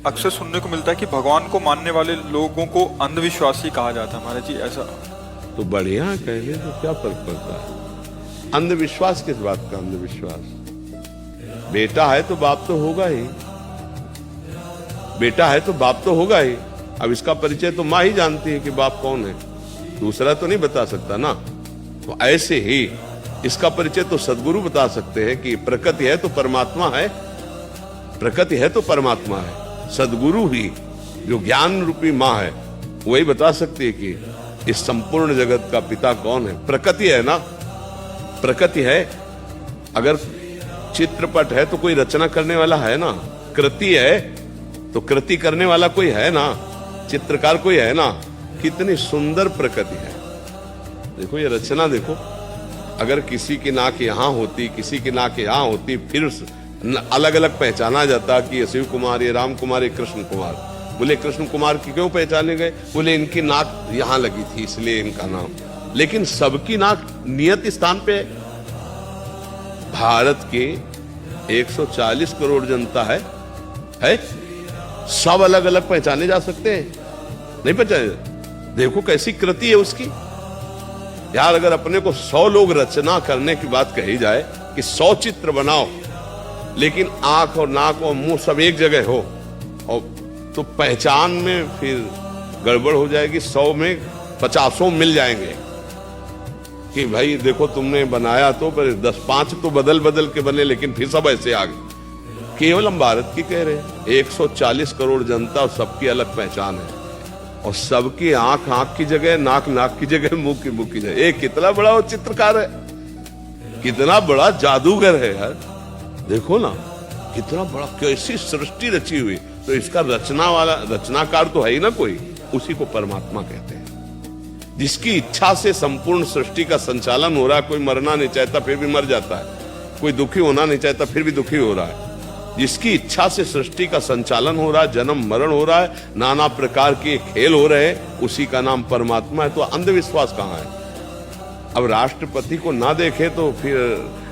अक्सर सुनने को मिलता है कि भगवान को मानने वाले लोगों को अंधविश्वासी कहा जाता है महाराज जी, ऐसा? तो बढ़िया कहले तो क्या फर्क पड़ता है। अंधविश्वास किस बात का अंधविश्वास? बेटा है तो बाप तो होगा ही, बेटा है तो बाप तो होगा ही। अब इसका परिचय तो माँ ही जानती है कि बाप कौन है, दूसरा तो नहीं बता सकता ना। तो ऐसे ही इसका परिचय तो सदगुरु बता सकते हैं कि प्रकृति है तो परमात्मा है, प्रकृति है तो परमात्मा है। सदगुरु ही जो ज्ञान रूपी माँ है वही बता सकती है कि इस संपूर्ण जगत का पिता कौन है। प्रकृति है ना, प्रकृति है। अगर चित्रपट है तो कोई रचना करने वाला है ना, कृति है तो कृति करने वाला कोई है ना, चित्रकार कोई है ना। कितनी सुंदर प्रकृति है, देखो ये रचना देखो। अगर किसी की नाक यहां होती, किसी की नाक यहां होती, फिर अलग अलग पहचाना जाता कि ये शिव कुमार, ये राम कुमार, ये कृष्ण कुमार। बोले कृष्ण कुमार की क्यों पहचाने गए? बोले इनकी नाक यहां लगी थी इसलिए इनका नाम। लेकिन सबकी नाक नियत स्थान पे है। भारत के 140 करोड़ जनता है? सब अलग अलग पहचाने जा सकते हैं? नहीं पहचाने। देखो कैसी कृति है उसकी यार। अगर अपने को 100 लोग रचना करने की बात कही जाए कि 100 चित्र बनाओ, लेकिन आंख और नाक और मुंह सब एक जगह हो, और तो पहचान में फिर गड़बड़ हो जाएगी। 100 में 50 मिल जाएंगे कि भाई देखो तुमने बनाया तो पर 10-5 तो बदल बदल के बने, लेकिन फिर सब ऐसे आ गए। केवल हम भारत की कह रहे हैं, 140 करोड़ जनता और सबकी अलग पहचान है, और सबकी आंख आंख की जगह, नाक नाक की जगह, मुंह की जगह। एक कितना बड़ा वो चित्रकार है, कितना बड़ा जादूगर है यार। देखो ना कितना बड़ा, कैसी सृष्टि रची हुई। तो इसका रचनाकार तो है ही ना कोई, उसी को परमात्मा कहते हैं। जिसकी इच्छा से संपूर्ण सृष्टि का संचालन हो रहा है। कोई मरना नहीं चाहता फिर भी मर जाता है, कोई दुखी होना नहीं चाहता फिर भी दुखी हो रहा है। जिसकी इच्छा से सृष्टि का संचालन हो रहा है, जन्म मरण हो रहा है, नाना प्रकार के खेल हो रहे हैं, उसी का नाम परमात्मा है। तो अंधविश्वास कहाँ है? अब राष्ट्रपति को ना देखे तो फिर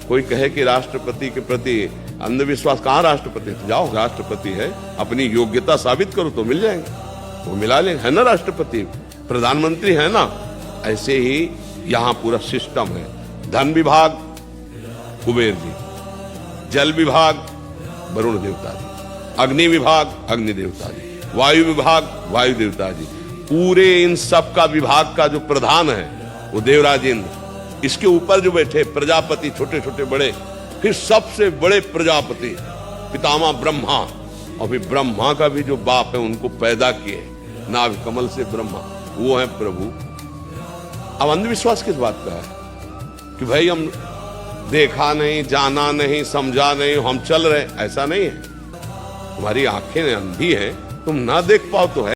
कोई कहे कि राष्ट्रपति के प्रति अंधविश्वास। कहाँ राष्ट्रपति? तो जाओ, राष्ट्रपति है, अपनी योग्यता साबित करो तो मिल जाएंगे, वो मिला लेंगे। है ना राष्ट्रपति, प्रधानमंत्री है ना। ऐसे ही यहां पूरा सिस्टम है। धन विभाग कुबेर जी, जल विभाग वरुण देवता जी, अग्नि विभाग अग्नि देवता जी, वायु विभाग वायु देवता जी। पूरे इन सब का विभाग का जो प्रधान है वो देवराज इंद्र। इसके ऊपर जो बैठे प्रजापति, छोटे छोटे बड़े, फिर सबसे बड़े प्रजापति पितामह ब्रह्मा, और फिर ब्रह्मा का भी जो बाप है उनको पैदा किए नाभ कमल से ब्रह्मा, वो है प्रभु। अब अंधविश्वास किस बात का है कि भाई हम देखा नहीं, जाना नहीं, समझा नहीं, हम चल रहे? ऐसा नहीं है। तुम्हारी आंखें अंधी हैं, तुम ना देख पाओ तो है।